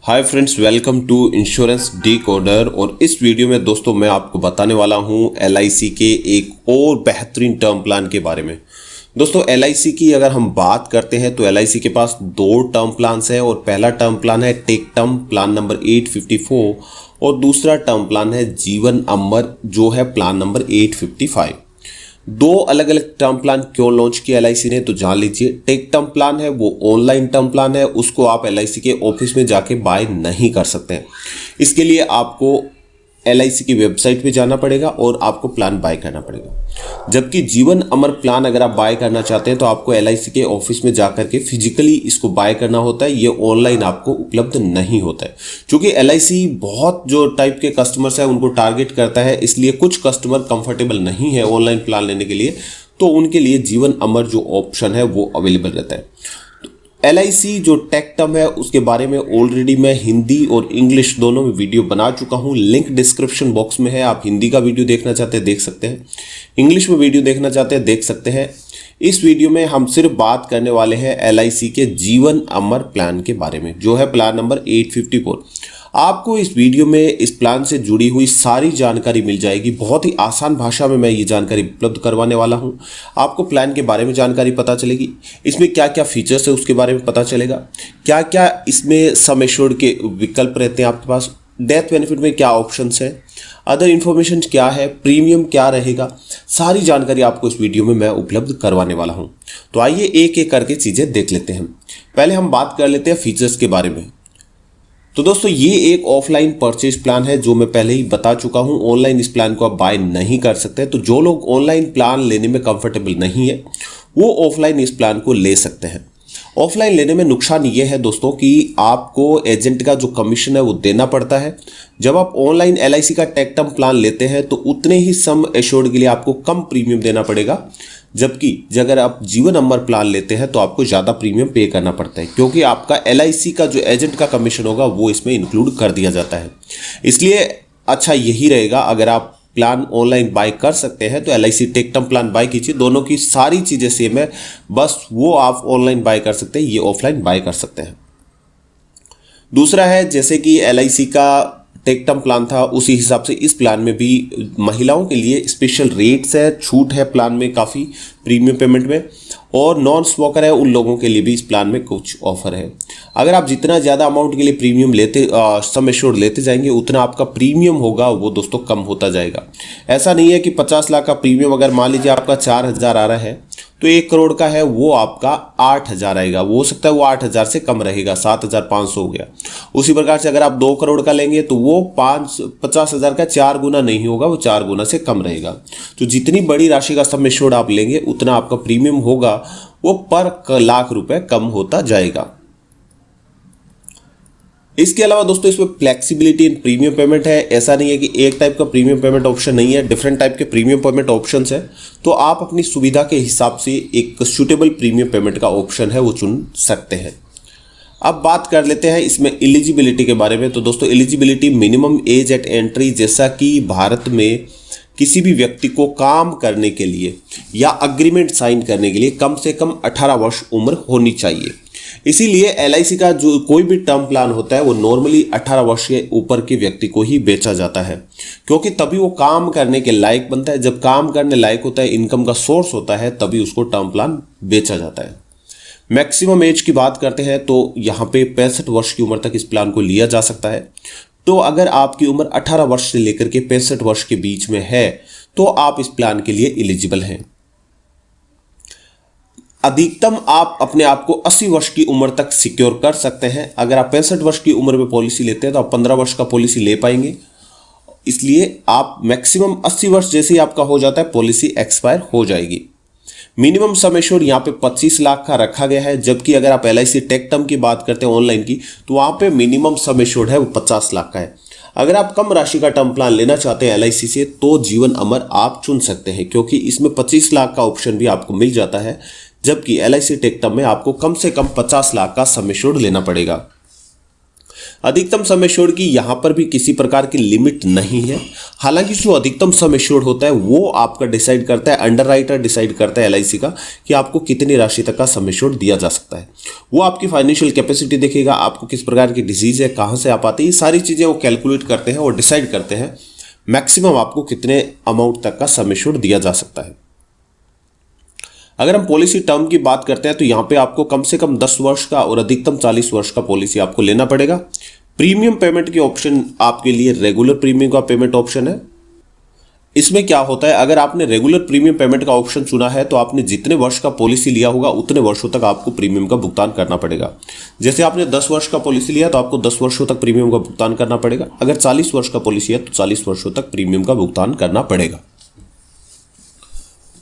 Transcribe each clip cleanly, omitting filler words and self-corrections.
Hi friends, welcome to insurance decoder. और इस video में दोस्तों मैं आपको बताने वाला हूं एलआईसी के एक और बेहतरीन टर्म प्लान के बारे में। दोस्तों एलआईसी की अगर हम बात करते हैं तो एलआईसी के पास दो टर्म प्लान्स है और पहला टर्म प्लान है टेक टर्म प्लान नंबर 854 और दूसरा टर्म प्लान है जीवन अमर जो है प्लान नंबर 855। दो अलग अलग टर्म प्लान क्यों लॉन्च किया एलआईसी ने, तो जान लीजिए। टेक टर्म प्लान है वो ऑनलाइन टर्म प्लान है, उसको आप एलआईसी के ऑफिस में जाके बाय नहीं कर सकते हैं। इसके लिए आपको एलआईसी की वेबसाइट पे जाना पड़ेगा और आपको प्लान बाय करना पड़ेगा। जबकि जीवन अमर प्लान अगर आप बाय करना चाहते हैं तो आपको एलआईसी के ऑफिस में जाकर के फिजिकली इसको बाय करना होता है। ये ऑनलाइन आपको उपलब्ध नहीं होता है। क्योंकि एलआईसी बहुत जो टाइप के कस्टमर्स है उनको टारगेट करता है, इसलिए कुछ कस्टमर कंफर्टेबल नहीं है ऑनलाइन प्लान लेने के लिए, तो उनके लिए जीवन अमर जो ऑप्शन है वो अवेलेबल रहता है। एलआईसी जो टेक टर्म है उसके बारे में ऑलरेडी मैं हिंदी और इंग्लिश दोनों में वीडियो बना चुका हूं। लिंक डिस्क्रिप्शन बॉक्स में है। आप हिंदी का वीडियो देखना चाहते हैं देख सकते हैं, इंग्लिश में वीडियो देखना चाहते हैं देख सकते हैं। इस वीडियो में हम सिर्फ बात करने वाले हैं एलआईसी के जीवन अमर प्लान के बारे में जो है प्लान नंबर 854। आपको इस वीडियो में इस प्लान से जुड़ी हुई सारी जानकारी मिल जाएगी। बहुत ही आसान भाषा में मैं ये जानकारी उपलब्ध करवाने वाला हूँ। आपको प्लान के बारे में जानकारी पता चलेगी, इसमें क्या क्या फीचर्स है उसके बारे में पता चलेगा, क्या क्या इसमें सम एश्योर्ड के विकल्प रहते हैं आपके पास, डेथ बेनिफिट में क्या ऑप्शंस है, अदर इन्फॉर्मेशन क्या है, प्रीमियम क्या रहेगा, सारी जानकारी आपको इस वीडियो में मैं उपलब्ध करवाने वाला हूँ। तो आइए एक एक करके चीज़ें देख लेते हैं। पहले हम बात कर लेते हैं फीचर्स के बारे में। तो दोस्तों ये एक ऑफलाइन परचेज प्लान है जो मैं पहले ही बता चुका हूं। ऑनलाइन इस प्लान को आप बाय नहीं कर सकते। तो जो लोग ऑनलाइन प्लान लेने में कंफर्टेबल नहीं है वो ऑफलाइन इस प्लान को ले सकते हैं। ऑफलाइन लेने में नुकसान ये है दोस्तों कि आपको एजेंट का जो कमीशन है वो देना पड़ता है। जब आप ऑनलाइन एलआईसी का टेक टर्म प्लान लेते हैं तो उतने ही सम एश्योर्ड के लिए आपको कम प्रीमियम देना पड़ेगा, जबकि अगर आप जीवन अमर प्लान लेते हैं तो आपको ज़्यादा प्रीमियम पे करना पड़ता है क्योंकि आपका एलआईसी का जो एजेंट का कमीशन होगा वो इसमें इंक्लूड कर दिया जाता है। इसलिए अच्छा यही रहेगा, अगर आप प्लान ऑनलाइन बाय कर सकते हैं तो LIC tech term plan buy कीजिए। दोनों की सारी चीज़ें सेम है, बस वो आप ऑनलाइन बाय कर सकते हैं, ये ऑफलाइन बाय कर सकते हैं। दूसरा है जैसे कि एलआईसी का टेक टर्म प्लान था उसी हिसाब से इस प्लान में भी महिलाओं के लिए स्पेशल रेट्स है, छूट है प्लान में काफ़ी प्रीमियम पेमेंट में, और नॉन स्मोकर है उन लोगों के लिए भी इस प्लान में कुछ ऑफर है। अगर आप जितना ज़्यादा अमाउंट के लिए प्रीमियम लेते सम एश्योर्ड लेते जाएंगे उतना आपका प्रीमियम होगा वो दोस्तों कम होता जाएगा। ऐसा नहीं है कि 50 लाख का प्रीमियम अगर मान लीजिए आपका 4,000 आ रहा है तो 1 करोड़ का है वो आपका 8,000 आएगा। वो हो सकता है वो 8,000 से कम रहेगा, 7,500 हो गया। उसी प्रकार से अगर आप 2 करोड़ का लेंगे तो वो 50,000 का 4 गुना नहीं होगा, वो 4 गुना से कम रहेगा। तो जितनी बड़ी राशि का सम एश्योर्ड आप लेंगे उतना आपका प्रीमियम होगा वो पर लाख रुपए कम होता जाएगा। इसके अलावा दोस्तों इसमें फ्लेक्सिबिलिटी इन प्रीमियम पेमेंट है। ऐसा नहीं है कि एक टाइप का प्रीमियम पेमेंट ऑप्शन नहीं है, डिफरेंट टाइप के प्रीमियम पेमेंट ऑप्शंस है। तो आप अपनी सुविधा के हिसाब से एक सूटेबल प्रीमियम पेमेंट का ऑप्शन है वो चुन सकते हैं। अब बात कर लेते हैं इसमें एलिजिबिलिटी के बारे में। तो दोस्तों eligibility minimum age eight entry, जैसा कि भारत में किसी भी व्यक्ति को काम करने के लिए या अग्रीमेंट साइन करने के लिए कम से कम 18 वर्ष उम्र होनी चाहिए। इसीलिए एलआईसी का जो कोई भी टर्म प्लान होता है वो नॉर्मली 18 वर्ष के ऊपर के व्यक्ति को ही बेचा जाता है, क्योंकि तभी वो काम करने के लायक बनता है। जब काम करने लायक होता है, इनकम का सोर्स होता है, तभी उसको टर्म प्लान बेचा जाता है। मैक्सिमम एज की बात करते हैं तो यहाँ पे 65 वर्ष की उम्र तक इस प्लान को लिया जा सकता है। तो अगर आपकी उम्र 18 वर्ष से लेकर के 65 वर्ष के बीच में है तो आप इस प्लान के लिए एलिजिबल हैं। अधिकतम आप अपने आप को 80 वर्ष की उम्र तक सिक्योर कर सकते हैं। अगर आप 65 वर्ष की उम्र में पॉलिसी लेते हैं तो आप 15 वर्ष का पॉलिसी ले पाएंगे। इसलिए आप मैक्सिमम 80 वर्ष जैसे ही आपका हो जाता है पॉलिसी एक्सपायर हो जाएगी। मिनिमम सम एश्योर्ड यहाँ पे 25 लाख का रखा गया है, जबकि अगर आप एलआईसी टेक टर्म की बात करते हैं ऑनलाइन की तो वहाँ पे मिनिमम सम एश्योर्ड है वो 50 लाख का है। अगर आप कम राशि का टर्म प्लान लेना चाहते हैं एलआईसी से तो जीवन अमर आप चुन सकते हैं, क्योंकि इसमें 25 लाख का ऑप्शन भी आपको मिल जाता है, जबकि एलआईसी टेक टर्म में आपको कम से कम 50 लाख का सम एश्योर्ड लेना पड़ेगा। अधिकतम सम एश्योर्ड की यहां पर भी किसी प्रकार की लिमिट नहीं है। हालांकि जो अधिकतम सम एश्योर्ड होता है वो आपका डिसाइड करता है, अंडरराइटर डिसाइड करता है एलआईसी का कि आपको कितनी राशि तक का सम एश्योर्ड दिया जा सकता है। वो आपकी फाइनेंशियल कैपेसिटी देखेगा, आपको किस प्रकार की डिजीज है, कहां से आप आते हैं, ये सारी चीजें वो कैलकुलेट करते हैं और डिसाइड करते हैं मैक्सिमम आपको कितने अमाउंट तक का सम एश्योर्ड दिया जा सकता है। अगर हम पॉलिसी टर्म की बात करते हैं तो यहां पे आपको कम से कम 10 वर्ष का और अधिकतम 40 वर्ष का पॉलिसी आपको लेना पड़ेगा। प्रीमियम पेमेंट की ऑप्शन आपके लिए रेगुलर प्रीमियम का पेमेंट ऑप्शन है। इसमें क्या होता है, अगर आपने रेगुलर प्रीमियम पेमेंट का ऑप्शन चुना है तो आपने जितने वर्ष का पॉलिसी लिया होगा उतने वर्षों तक आपको प्रीमियम का भुगतान करना पड़ेगा। जैसे आपने 10 वर्ष का पॉलिसी लिया तो आपको 10 वर्षों तक प्रीमियम का भुगतान करना पड़ेगा। अगर 40 वर्ष का पॉलिसी है तो 40 वर्षों तक प्रीमियम का भुगतान करना पड़ेगा।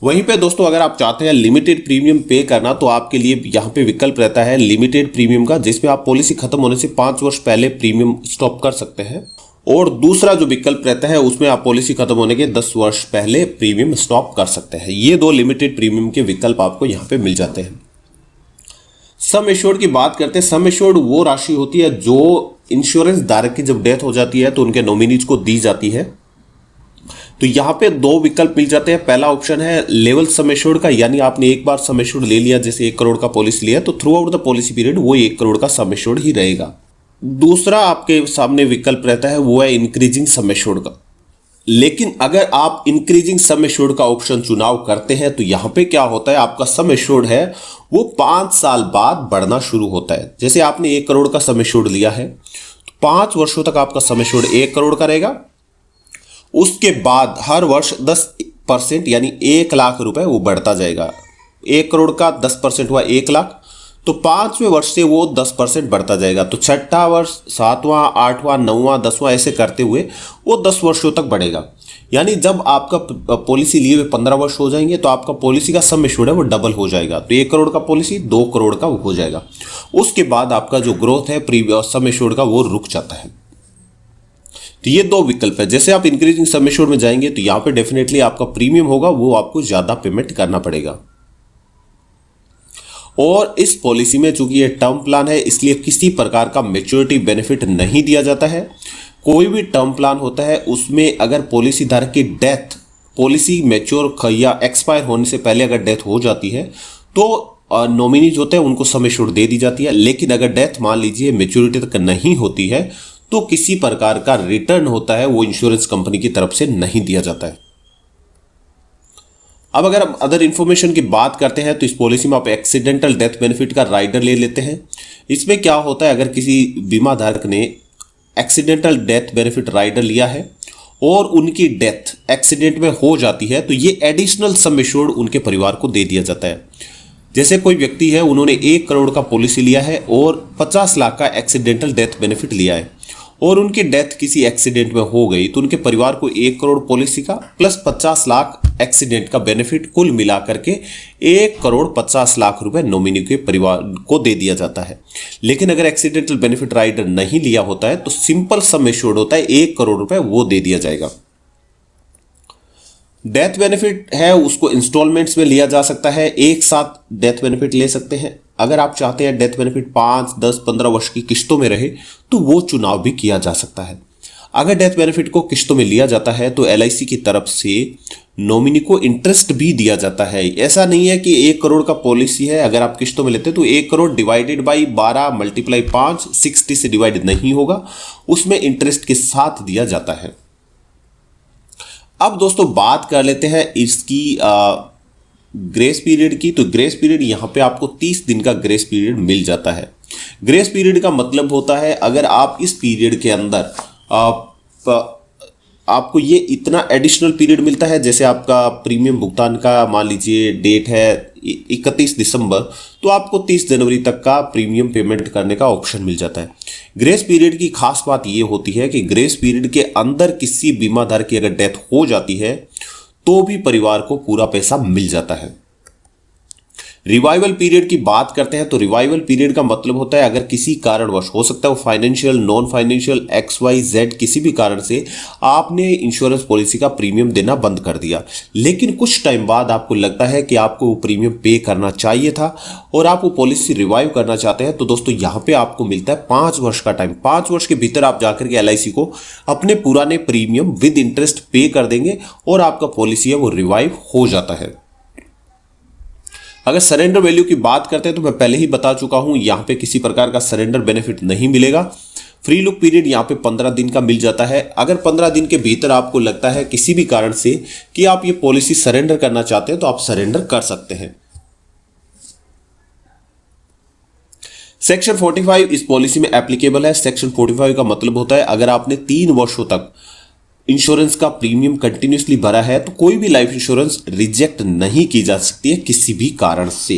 वहीं पे दोस्तों अगर आप चाहते हैं लिमिटेड प्रीमियम पे करना तो आपके लिए यहाँ पे विकल्प रहता है लिमिटेड प्रीमियम का, जिसमें आप पॉलिसी खत्म होने से 5 वर्ष पहले प्रीमियम स्टॉप कर सकते हैं। और दूसरा जो विकल्प रहता है उसमें आप पॉलिसी खत्म होने के 10 वर्ष पहले प्रीमियम स्टॉप कर सकते हैं। ये 2 लिमिटेड प्रीमियम के विकल्प आपको यहाँ पे मिल जाते हैं। सम एश्योर्ड की बात करते हैं। सम एश्योर्ड वो राशि होती है जो इंश्योरेंस धारक की जब डेथ हो जाती है तो उनके नॉमिनीज को दी जाती है। तो यहां पे 2 विकल्प मिल जाते हैं। पहला ऑप्शन है लेवल सम एश्योर्ड का, यानी आपने एक बार सम एश्योर्ड ले लिया, जैसे 1 करोड़ का पॉलिसी लिया तो through out the policy period वो 1 करोड़ का सम एश्योर्ड ही रहेगा। दूसरा आपके सामने विकल्प रहता है वो है इंक्रीजिंग सम एश्योर्ड का। लेकिन अगर आप इंक्रीजिंग सम एश्योर्ड का ऑप्शन चुनाव करते हैं तो यहां पे क्या होता है, आपका सम एश्योर्ड है वो 5 साल बाद बढ़ना शुरू होता है। जैसे आपने 1 करोड़ का सम एश्योर्ड लिया है तो 5 वर्षों तक आपका सम एश्योर्ड 1 करोड़ का रहेगा। उसके बाद हर वर्ष 10% यानी 1 लाख रुपए वो बढ़ता जाएगा। 1 करोड़ का 10% हुआ 1 लाख, तो 5वें वर्ष से वो 10% बढ़ता जाएगा। तो 6ठा वर्ष, 7वां, 8वां, 9वां, 10वां ऐसे करते हुए वो 10 वर्षों तक बढ़ेगा। यानी जब आपका पॉलिसी लिए हुए 15 वर्ष हो जाएंगे तो आपका पॉलिसी का सम एश्योर्ड है वो डबल हो जाएगा। तो 1 करोड़ का पॉलिसी 2 करोड़ का हो जाएगा। उसके बाद आपका जो ग्रोथ है सम एश्योर्ड का वो रुक जाता है। तो ये 2 विकल्प है। जैसे आप इंक्रीजिंग सम एश्योर्ड में जाएंगे तो यहां पे डेफिनेटली आपका प्रीमियम होगा वो आपको ज्यादा पेमेंट करना पड़ेगा। और इस पॉलिसी में चूंकि ये टर्म प्लान है इसलिए किसी प्रकार का मैच्योरिटी बेनिफिट नहीं दिया जाता है। कोई भी टर्म प्लान होता है उसमें अगर पॉलिसी धारक की डेथ, पॉलिसी मैच्योर या एक्सपायर होने से पहले अगर डेथ हो जाती है तो नॉमिनीज होते हैं उनको सम एश्योर्ड दे दी जाती है। लेकिन अगर डेथ मान लीजिए मैच्योरिटी तक नहीं होती है तो किसी प्रकार का रिटर्न होता है वो इंश्योरेंस कंपनी की तरफ से नहीं दिया जाता है। अब अगर हम अदर इंफॉर्मेशन की बात करते हैं तो इस पॉलिसी में आप एक्सीडेंटल डेथ बेनिफिट का राइडर ले लेते हैं। इसमें क्या होता है, अगर किसी बीमा धारक ने एक्सीडेंटल डेथ बेनिफिट राइडर लिया है और उनकी डेथ एक्सीडेंट में हो जाती है तो ये एडिशनल सम एश्योर्ड उनके परिवार को दे दिया जाता है। जैसे कोई व्यक्ति है उन्होंने 1 करोड़ का पॉलिसी लिया है और 50 लाख का एक्सीडेंटल डेथ बेनिफिट लिया है और उनकी डेथ किसी एक्सीडेंट में हो गई तो उनके परिवार को 1 करोड़ पॉलिसी का प्लस 50 लाख एक्सीडेंट का बेनिफिट कुल मिला करके 1 करोड़ 50 लाख रुपए नॉमिनी के परिवार को दे दिया जाता है। लेकिन अगर एक्सीडेंटल बेनिफिट राइडर नहीं लिया होता है तो सिंपल सम एश्योर्ड होता है 1 करोड़ रुपए वो दे दिया जाएगा। डेथ बेनिफिट है उसको इंस्टॉलमेंट्स में लिया जा सकता है, एक साथ डेथ बेनिफिट ले सकते हैं। अगर आप चाहते हैं डेथ बेनिफिट 5, 10, 15 वर्ष की किस्तों में रहे तो वो चुनाव भी किया जा सकता है। अगर डेथ बेनिफिट को किस्तों में लिया जाता है तो एलआईसी की तरफ से नॉमिनी को इंटरेस्ट भी दिया जाता है। ऐसा नहीं है कि 1 करोड़ का पॉलिसी है अगर आप किस्तों में लेते हैं तो 1 करोड़ डिवाइडेड बाई 12 मल्टीप्लाई 5 60 से डिवाइड नहीं होगा, उसमें इंटरेस्ट के साथ दिया जाता है। अब दोस्तों बात कर लेते हैं इसकी ग्रेस पीरियड की। तो ग्रेस पीरियड यहां पे आपको 30 दिन का ग्रेस पीरियड मिल जाता है। ग्रेस पीरियड का मतलब होता है अगर आप इस पीरियड के अंदर आपको ये इतना एडिशनल पीरियड मिलता है, जैसे आपका प्रीमियम भुगतान का मान लीजिए डेट है 31 दिसंबर तो आपको 30 जनवरी तक का प्रीमियम पेमेंट करने का ऑप्शन मिल जाता है। ग्रेस पीरियड की खास बात ये होती है कि ग्रेस पीरियड के अंदर किसी बीमाधारक की अगर डेथ हो जाती है तो भी परिवार को पूरा पैसा मिल जाता है। रिवाइवल पीरियड की बात करते हैं तो रिवाइवल पीरियड का मतलब होता है अगर किसी कारणवश, हो सकता है वो फाइनेंशियल, नॉन फाइनेंशियल, XYZ, किसी भी कारण से आपने इंश्योरेंस पॉलिसी का प्रीमियम देना बंद कर दिया, लेकिन कुछ टाइम बाद आपको लगता है कि आपको वो प्रीमियम पे करना चाहिए था और आप वो पॉलिसी रिवाइव करना चाहते हैं, तो दोस्तों यहां पे आपको मिलता है 5 वर्ष का टाइम। 5 वर्ष के भीतर आप जाकर के LIC को अपने पुराने प्रीमियम विद इंटरेस्ट पे कर देंगे और आपका पॉलिसी है वो रिवाइव हो जाता है। अगर सरेंडर वैल्यू की बात करते हैं तो मैं पहले ही बता चुका हूं, यहां पे किसी प्रकार का सरेंडर बेनिफिट नहीं मिलेगा। फ्री लुक पीरियड यहां पे 15 दिन का मिल जाता है। अगर 15 दिन के भीतर आपको लगता है किसी भी कारण से कि आप ये पॉलिसी सरेंडर करना चाहते हैं तो आप सरेंडर कर सकते हैं। सेक्शन 45 इस पॉलिसी में एप्लीकेबल है। सेक्शन 45 का मतलब होता है अगर आपने 3 वर्षों तक इंश्योरेंस का प्रीमियम कंटिन्यूसली भरा है तो कोई भी लाइफ इंश्योरेंस रिजेक्ट नहीं की जा सकती है किसी भी कारण से।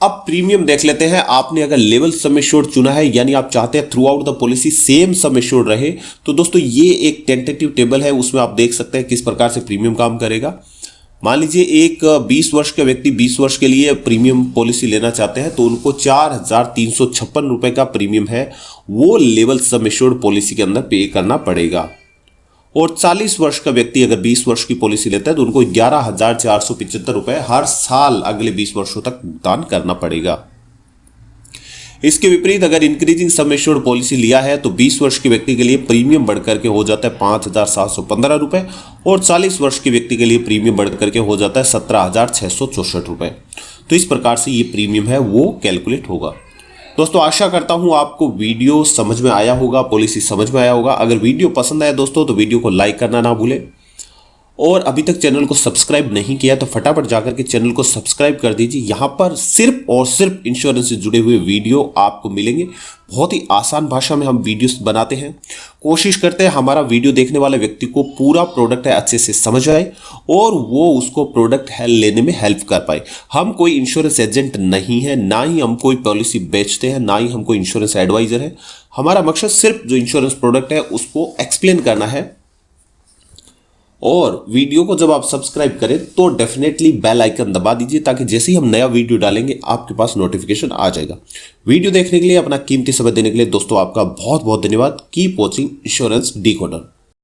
अब प्रीमियम देख लेते हैं। आपने अगर लेवल सम एश्योर्ड चुना है, यानी आप चाहते हैं through out the policy same sum assured रहे, तो दोस्तों ये एक टेंटेटिव टेबल है, उसमें आप देख सकते हैं किस प्रकार से प्रीमियम काम करेगा। मान लीजिए एक 20 वर्ष के व्यक्ति 20 वर्ष के लिए प्रीमियम पॉलिसी लेना चाहते हैं तो उनको 4,356 रुपए का प्रीमियम है वो लेवल सम एश्योर्ड पॉलिसी के अंदर पे करना पड़ेगा। और 40 वर्ष का व्यक्ति अगर 20 वर्ष की पॉलिसी लेता है तो उनको 11,475 रुपए हर साल अगले 20 वर्षों तक भुगतान करना पड़ेगा। इसके विपरीत अगर इंक्रीजिंग सम एश्योर्ड पॉलिसी लिया है तो 20 वर्ष के व्यक्ति के लिए प्रीमियम बढ़कर के हो जाता है 5,715 रुपए और 40 वर्ष के व्यक्ति के लिए प्रीमियम बढ़कर के हो जाता है 17,664 रुपए। तो इस प्रकार से ये प्रीमियम है वो कैलकुलेट होगा। दोस्तों आशा करता हूं आपको वीडियो समझ में आया होगा, पॉलिसी समझ में आया होगा। अगर वीडियो पसंद आया दोस्तों तो वीडियो को लाइक करना ना भूलें और अभी तक चैनल को सब्सक्राइब नहीं किया तो फटाफट जाकर के चैनल को सब्सक्राइब कर दीजिए। यहाँ पर सिर्फ और सिर्फ इंश्योरेंस से जुड़े हुए वीडियो आपको मिलेंगे। बहुत ही आसान भाषा में हम वीडियोस बनाते हैं, कोशिश करते हैं हमारा वीडियो देखने वाले व्यक्ति को पूरा प्रोडक्ट है अच्छे से समझ आए और वो उसको प्रोडक्ट है लेने में हेल्प कर पाए। हम कोई इंश्योरेंस एजेंट नहीं है, ना ही हम कोई पॉलिसी बेचते हैं, ना ही हम कोई इंश्योरेंस एडवाइजर है। हमारा मकसद सिर्फ जो इंश्योरेंस प्रोडक्ट है उसको एक्सप्लेन करना है। और वीडियो को जब आप सब्सक्राइब करें तो डेफिनेटली बेल आइकन दबा दीजिए ताकि जैसे ही हम नया वीडियो डालेंगे आपके पास नोटिफिकेशन आ जाएगा। वीडियो देखने के लिए, अपना कीमती समय देने के लिए दोस्तों आपका बहुत बहुत धन्यवाद। Keep watching insurance decoder.